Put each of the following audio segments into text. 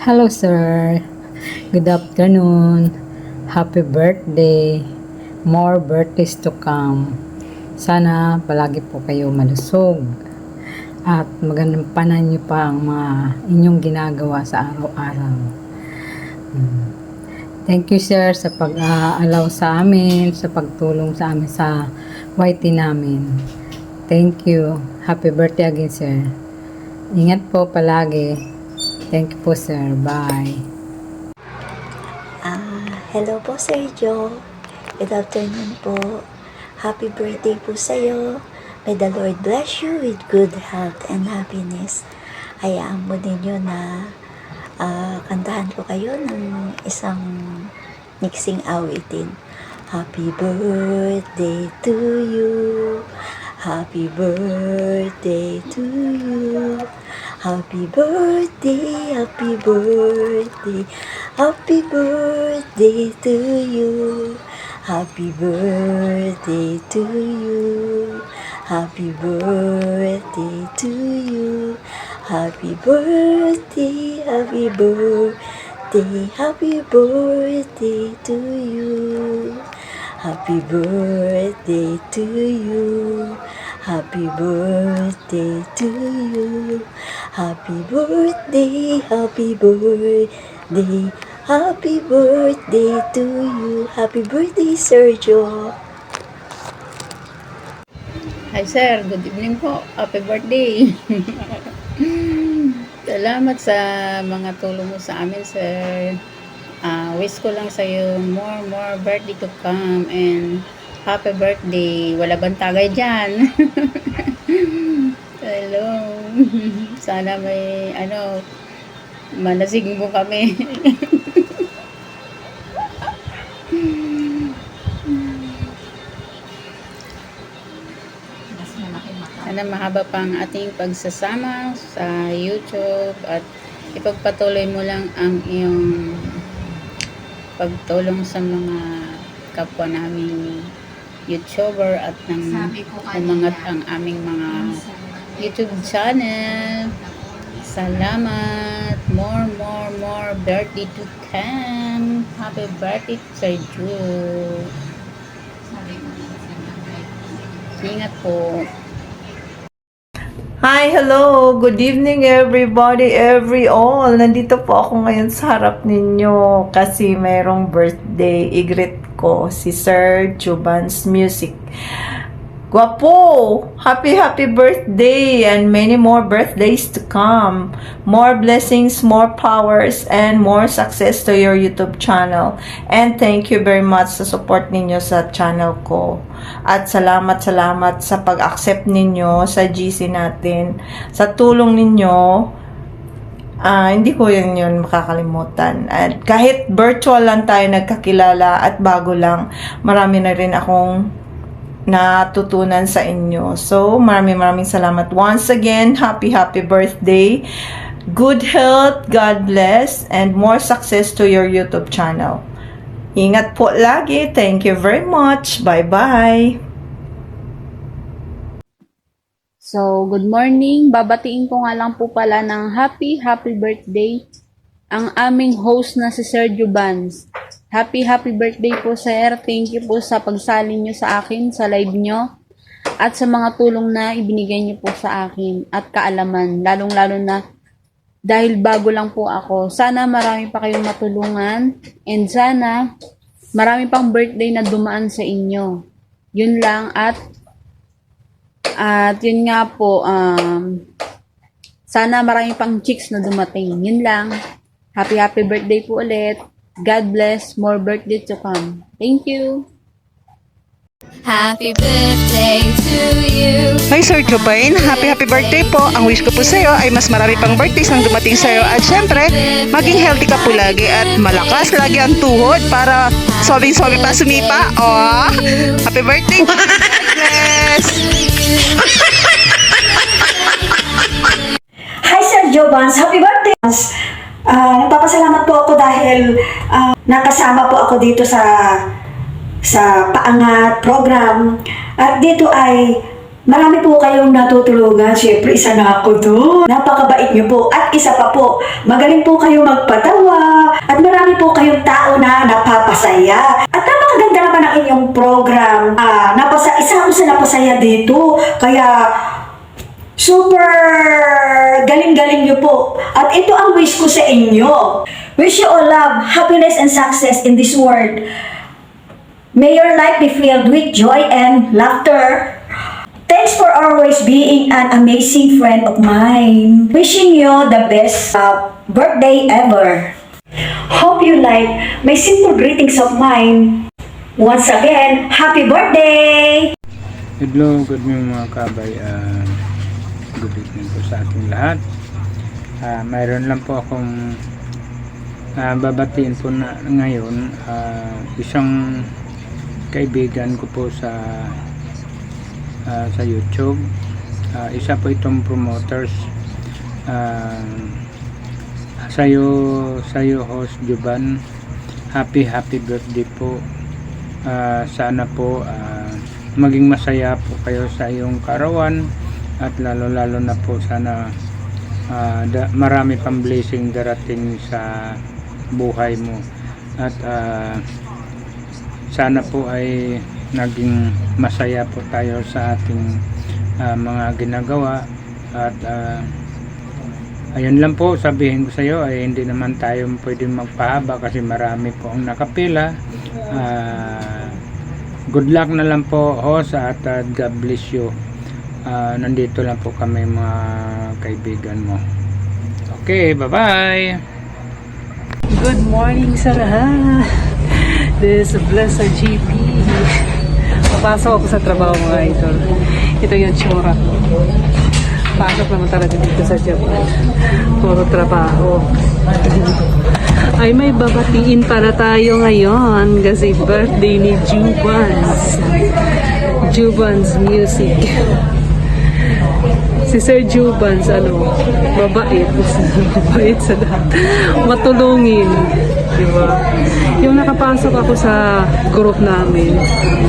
Hello sir, good afternoon, happy birthday, more birthdays to come. Sana palagi po kayo malusog at magampanan niyo pa ang mga inyong ginagawa sa araw-araw. Thank you sir sa pag-allow sa amin, sa pagtulong sa amin sa YT namin. Thank you. Happy birthday again sir. Ingat po palagi. Thank you po sir. Bye. Hello po Sir Joe. Good afternoon po. Happy birthday po sa'yo. May the Lord bless you with good health and happiness. Hayaan mo ninyo na kantahan ko kayo ng isang mixing awitin. Happy birthday to you. Happy birthday to you. Happy birthday, happy birthday, happy birthday to you. Happy birthday to you. Happy birthday to you. Happy birthday, happy birthday, happy birthday to you. Happy birthday to you. Happy birthday to you. Happy birthday, happy birthday, happy birthday to you. Happy birthday, Sergio. Hi sir, good evening po. Happy birthday. Salamat sa mga tulong mo sa amin sir. Wish ko lang sa iyo more birthday to come and happy birthday. Wala bang tagay dyan? Hello. Sana may manasig mo kami. Sana mahaba pang ating pagsasama sa YouTube at ipagpatuloy mo lang ang iyong pagtulong sa mga kapwa naming YouTuber at nang umangat ang aming mga YouTube channel. Salamat. More birthday to come. Happy birthday Sir Drew. Ingat po. Hi, hello, good evening everybody, all. Nandito po ako ngayon sa harap ninyo kasi mayroong birthday. I-greet ko si Sir Juban's Music. Guwapo! Happy birthday and many more birthdays to come. More blessings, more powers, and more success to your YouTube channel. And thank you very much sa support ninyo sa channel ko. At salamat sa pag-accept ninyo sa GC natin. Sa tulong ninyo, hindi ko yun makakalimutan. At kahit virtual lang tayo nagkakilala at bago lang, marami na rin akong natutunan sa inyo. So, maraming salamat. Once again, happy birthday. Good health, God bless, and more success to your YouTube channel. Ingat po lagi. Thank you very much. Bye-bye. So, good morning. Babatiin ko nga lang po pala ng happy birthday ang aming host na si Sergio Bans. Happy birthday po sir. Thank you po sa pagsali nyo sa akin sa live nyo at sa mga tulong na ibinigay nyo po sa akin at kaalaman. Lalong-lalo na dahil bago lang po ako. Sana marami pa kayong matulungan and sana marami pang birthday na dumaan sa inyo. Yun lang at yun nga po, sana marami pang chicks na dumating. Yun lang. Happy birthday po ulit. God bless. More birthday to come. Thank you. Happy birthday to you. Hi Sir Jubain, happy birthday po. Ang wish ko po sa iyo ay mas marami pang birthdays nang dumating sa iyo at syempre, maging healthy ka po lagi at malakas lagi ang tuhod para sobing-sobi pa sumipa. Oh, happy birthday. Bless. Hi Sir Jobans, happy birthday! Nagpapasalamat po ako dahil nakasama po ako dito sa paangat program at dito ay Marami po kayong natutulungan. Siyempre, isa na ako doon. Napakabait niyo po. At isa pa po, magaling po kayo magpatawa. At marami po kayong tao na napapasaya. At napakaganda naman ang inyong program. Isa ako sa napasaya dito. Kaya, super galing-galing niyo po. At ito ang wish ko sa inyo. Wish you all love, happiness, and success in this world. May your life be filled with joy and laughter. Thanks for always being an amazing friend of mine. Wishing you the best birthday ever. Hope you like my simple greetings of mine. Once again, happy birthday! Hello, good morning mga kabay. Good evening po sa ating lahat. Mayroon lang po akong babatiin po na ngayon. Isang kaibigan ko po sa YouTube. Isa po itong promoters. Sayo host Juban. Happy birthday po. Sana po maging masaya po kayo sa iyong karawan, at lalo na po sana marami pang blessing darating sa buhay mo, at sana po ay naging masaya po tayo sa ating mga ginagawa. At ayun lang po, sabihin ko sa iyo ay hindi naman tayo pwedeng magpahaba kasi marami po ang nakapila. Good luck na lang po, host, at God bless you. Nandito lang po kami mga kaibigan mo. Okay, bye bye. Good morning sa lahat. This is Blessed GP. Papasok ako sa trabaho mga idol. Ito yung tsura ko. Pasok naman talaga dito sa Japan. Puro trabaho. Ay, may babatiin para tayo ngayon kasi birthday ni Jubans. Jubans Music. Si Sir Jubans, mabait. Mabait sa lahat. Matulungin. Diba? Yung nakapasok ako sa group namin,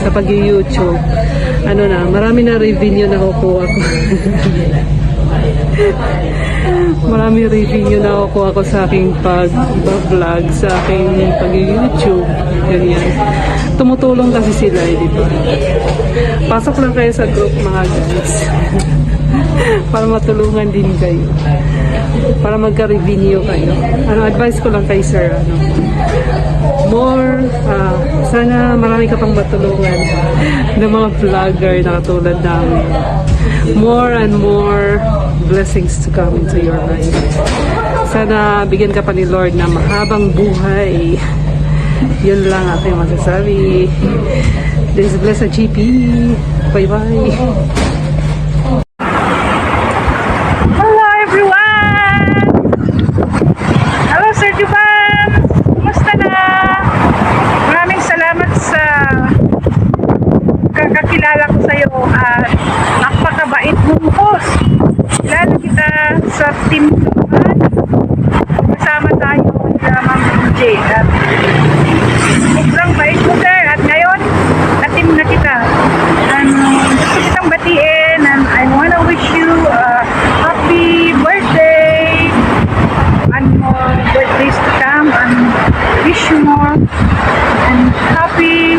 sa pag-YouTube, marami na revenue na kukuha ko. Marami revenue na kukuha ko sa aking pag-vlog, sa aking pag-YouTube. Ganyan. Tumutulong kasi sila, diba? Pasok lang kayo sa group mga guys. Para matulungan din kayo. Para magka-revenue kayo. Advice ko lang kay sir, sana marami ka pang matulungan ng mga vlogger na katulad namin. More and more blessings to come into your life. Sana bigyan ka pa ni Lord na mahabang buhay. Yun lang aking masasabi. This is Blessed GP. Bye bye. Hello everyone! Hello Sir Juban! Kumusta na? Maraming salamat sa kakakilala ko sa iyo at napakabait mong host. Kilala kita sa team Juban. Kasama tayo sa Ma'am DJ at sobrang bait mo sir, at ngayon na-team na kita. Gusto kitang batiin and I wanna wish you a happy birthday and more birthdays to come, and wish you more and happy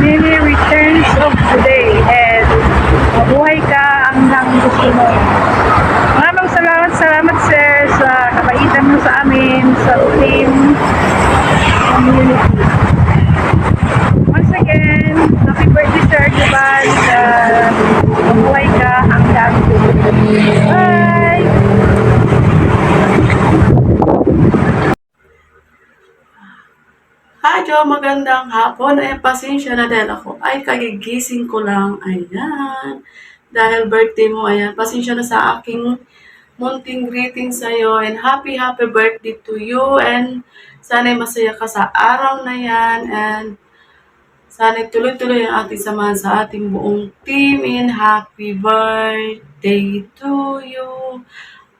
many returns of the day, and mabuhay ka hanggang gusto mo. Maraming salamat sir sa kabaitan mo sa amin sa team community. Once again, happy birthday sir Juban, mabuhay ka hanggang gusto mo. Bye! Hi Jo, magandang hapon. Ay, pasensya na dahil ako ay kagigising ko lang. Ayan. Dahil birthday mo, ayan. Pasensya na sa aking munting greeting sa'yo. And happy birthday to you. And sana'y masaya ka sa araw na yan. And sana'y tuloy-tuloy ang ating samahan sa ating buong team. And happy birthday to you.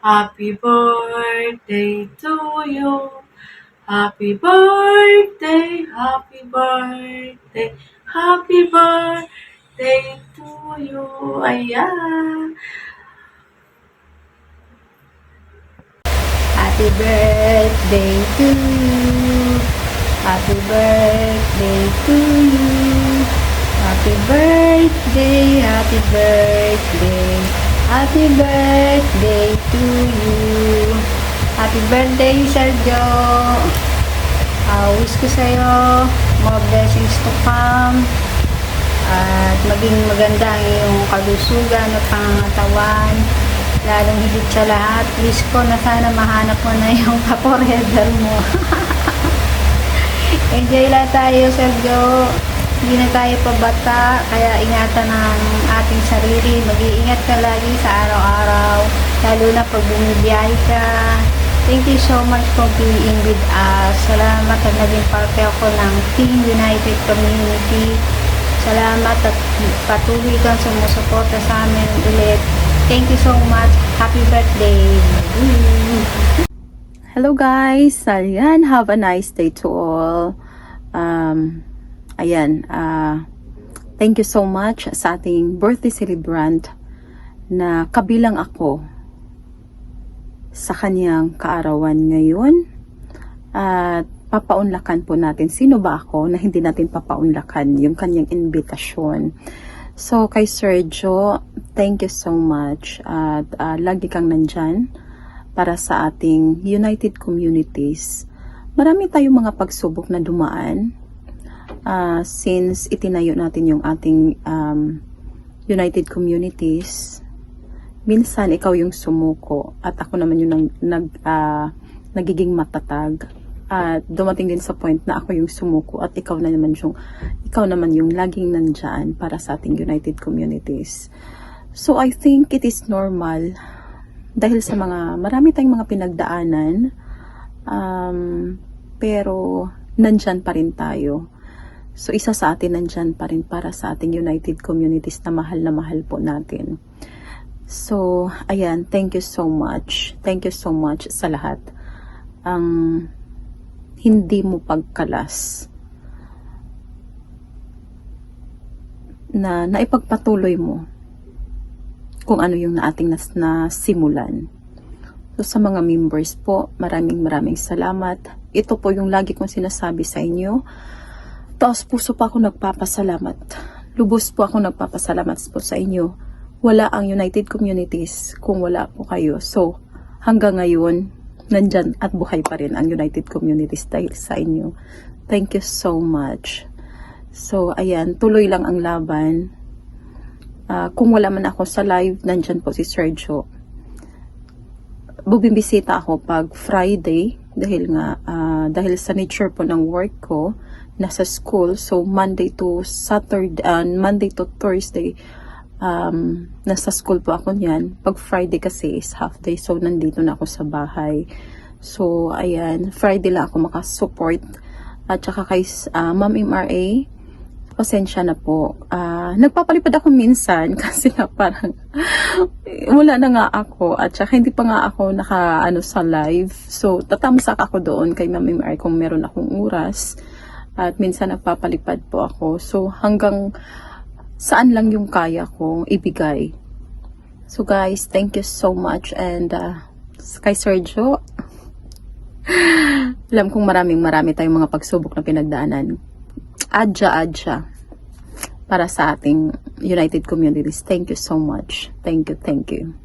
Happy birthday to you. Happy birthday, happy birthday, happy birthday birthday to you. Ayan. Happy birthday to you. Happy birthday to you. Happy birthday, happy birthday. Happy birthday to you. Happy birthday, Sergio. Wish ko sa'yo more blessings to come. At maging maganda ang iyong kalusugan at pangangatawan. Lalong higit sa lahat, wish ko na sana mahanap mo na yung forever mo. Enjoy lang tayo, Sergio. Hindi na tayo pabata, kaya ingatan ang ating sarili. Mag-iingat ka lagi sa araw-araw, lalo na pag bumibiyahe ka. Thank you so much for being with us. Salamat at naging parte ako ng Team United Community. Salamat at patuloy kang sumusuporta sa amin ulit. Thank you so much. Happy birthday. Hello guys. Ayan, have a nice day to all. Thank you so much sa ating birthday celebrant na kabilang ako sa kanyang kaarawan ngayon. At papaunlakan po natin sino ba ako na hindi natin papaunlakan yung kanyang invitasyon. So kay Sergio, thank you so much at lagi kang nandyan para sa ating United Communities. Marami tayong mga pagsubok na dumaan since itinayo natin yung ating United Communities. Minsan ikaw yung sumuko at ako naman yung nagiging matatag. At dumating din sa point na ako yung sumuko at ikaw naman yung laging nandyan para sa ating United Communities. So I think it is normal dahil sa marami tayong mga pinagdaanan, pero nandyan pa rin tayo. So isa sa atin nandyan pa rin para sa ating United Communities na mahal po natin. So ayan, thank you so much. Thank you so much sa lahat. Ang hindi mo pagkalas na naipagpatuloy mo kung ano yung ating nasimulan. So sa mga members po, maraming salamat. Ito po yung lagi kong sinasabi sa inyo. Taos puso pa ako nagpapasalamat. Lubos po ako nagpapasalamat po sa inyo. Wala ang United Communities kung wala po kayo. So hanggang ngayon, nandyan at buhay pa rin ang United Communities dahil sa inyo. Thank you so much. So ayan, tuloy lang ang laban. Kung wala man ako sa live, nandyan po si Sergio. Bubimbisita ako pag Friday dahil sa nature po ng work ko, nasa school. So Monday to Thursday, nasa school po ako niyan. Pag Friday kasi is half day, so nandito na ako sa bahay. So ayan, Friday lang ako makasupport. At saka kay Ma'am MRA, pasensya na po. Nagpapalipad ako minsan kasi nga parang wala na nga ako at saka hindi pa nga ako sa live. So tatamsak ako doon kay Ma'am MRA kung meron akong oras. At minsan nagpapalipad po ako. So hanggang saan lang yung kaya kong ibigay. So guys, thank you so much. And kay Sergio, alam kong marami tayong mga pagsubok na pinagdaanan. Adya para sa ating United Communities. Thank you so much. Thank you.